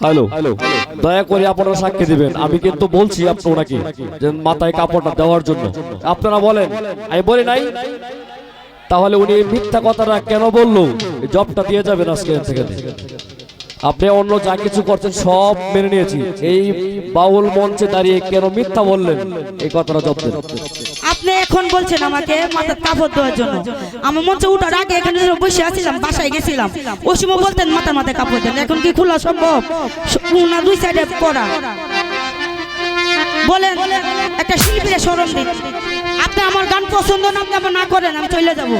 Hello, দয়া করে আপনারা সাক্ষী দিবেন। আমি কিন্তু বলছি আপনাকে যে মাথায় কাপড়টা দেওয়ার জন্য, আপনারা বলেন আমি বলি নাই, তাহলে উনি মিথ্যা কথাটা কেন বললো? জবটা দিয়ে যাবেন আজকে থেকে। আপনি অন্য যা কিছু করছেন সব মেনে নিয়েছি, এই বাউল মঞ্চে দাঁড়িয়ে কেন মিথ্যা বললেন এই কথাটা জব দেন। আপনি এখন বলছেন আমাকে মাথার কাপড় দেওয়ার জন্য। আমার মঞ্চে উঠার আগে এখানে বসে আছিলাম, বাসায় গেছিলাম, ওই সময় বলতেন মাথায় কাপড় দেন। এখন কি খোলা সম্ভব? না দুই সাইডে পড়া। বলেন একটা শিল্পীরা শরম দিন। আপনি আমার গান পছন্দ না, আপনি আমার না করেন, আমি চলে যাব।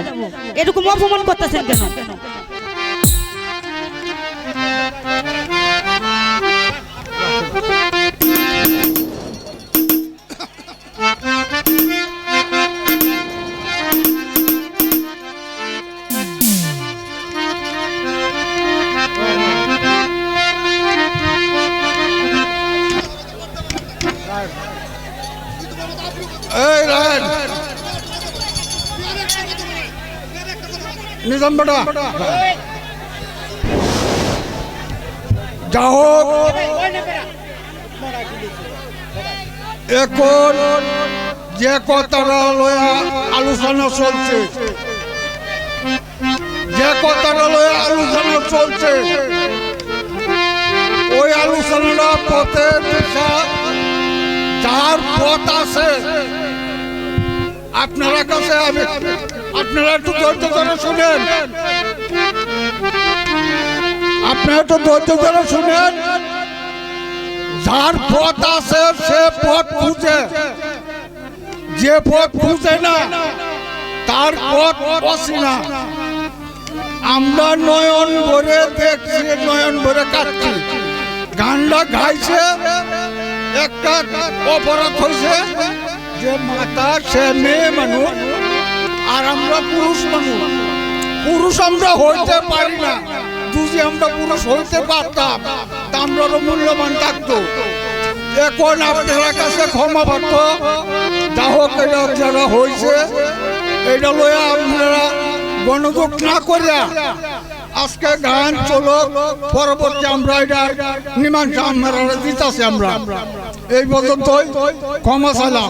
এরকম অপমান করতেছেন কেন? নিজাম বেটা যা হোক, এখন যে কথাটা লয়া আলোচনা চলছে, ওই আলোচনাটা পথের দিশা যার পথ আছে আপনারা কাছে, আপনারা একটু ধৈর্য ধরে শুনেন, যার পথ আছে সে পথ খুঁজে, যে পথ খুঁজে না তার পথ অচেনা। আমরা নয়ন ভরে দেখছি, নয়ন ভরে কাটছি। গানটা গাইছে, একটা অপরাধ হয়েছে যে মাতা সে মেয়ে মানুষ আর আমরা পুরুষ মানুষ। পুরুষ আমরা হইতে পারি না, যদি আমরা পুরুষ হইতে পারতাম তা আমরাও মূল্যবান থাকতো। এখন আপনার কাছে ক্ষমা পাত্র যা হোক, এটা যারা হয়েছে এটা লইয়া আপনারা গণযোগ না করিয়া আজকে গান চলো, পরবর্তী আমরা এটা মীমাংসা আমরা দিতেছি। আমরা এই পর্যন্তই, ক্ষমা চাইলাম।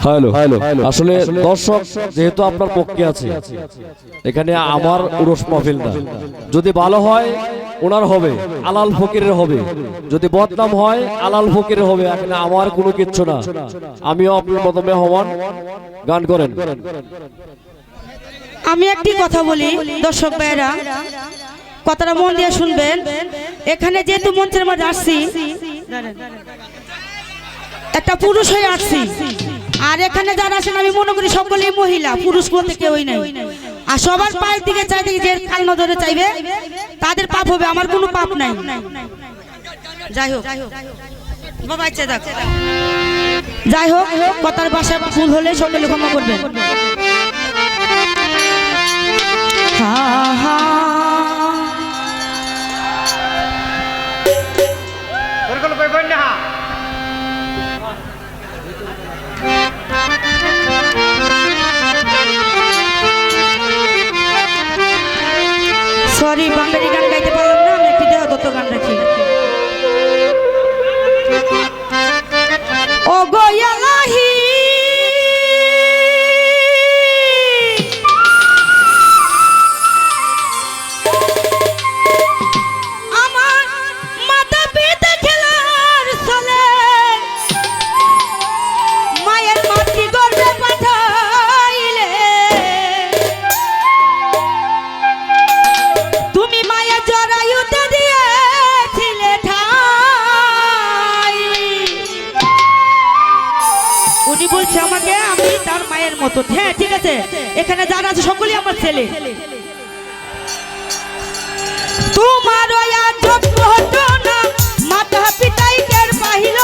হ্যালো, আসলে দর্শক যেহেতু আপনার পক্ষে আছে, এখানে আমার উরস মাহফিল না। যদি ভালো হয় ওনার হবে, আলাল ফকিরের হবে, যদি বদনাম হয় আলাল ফকিরের হবে। এখানে আমার কোনো কিচ্ছু না, আমিও আপনার মতো মেহমান। গান করেন। আমি একটি কথা বলি দর্শক ভাইরা, কথাটা মন দিয়ে শুনবেন। এখানে যেহেতু মঞ্চের মধ্যে আসছি, একটা পুরুষ হয়ে আসছি, আর এখানে যারা আছেন আমি মনে করি সকলেই মহিলা, পুরুষ বলতে কেউই নাই। আর সবার পায়ের দিকে চাইতে যে কাল নজরে চাইবে তাদের পাপ হবে, আমার কোনো পাপ নাই। যাই হোক বাবা, যাই হোক, কথার ভাষা ভুল হলে সকলে ক্ষমা করবেন। হা হা সরি, বাঙালি গান গাইতে পারলাম না, আমি একটি দেহদত্ত গান রাখি। ও গোয়ালাহি আমার মাথা পিতা খেলার চলে, মায়ের মাতৃ গর্ভে পাঠাইলে তুমি মায়া জরায়ুতে দিয়েছিলে ঠাই। উনি বলছে আমাকে আমি তার মায়ের মতো। হ্যাঁ ঠিক আছে, এখানে যারা আছে সকলেই আমার ছেলে। তোমার ওই আজব ঘটনা মাতা পিতাই টের পাইল।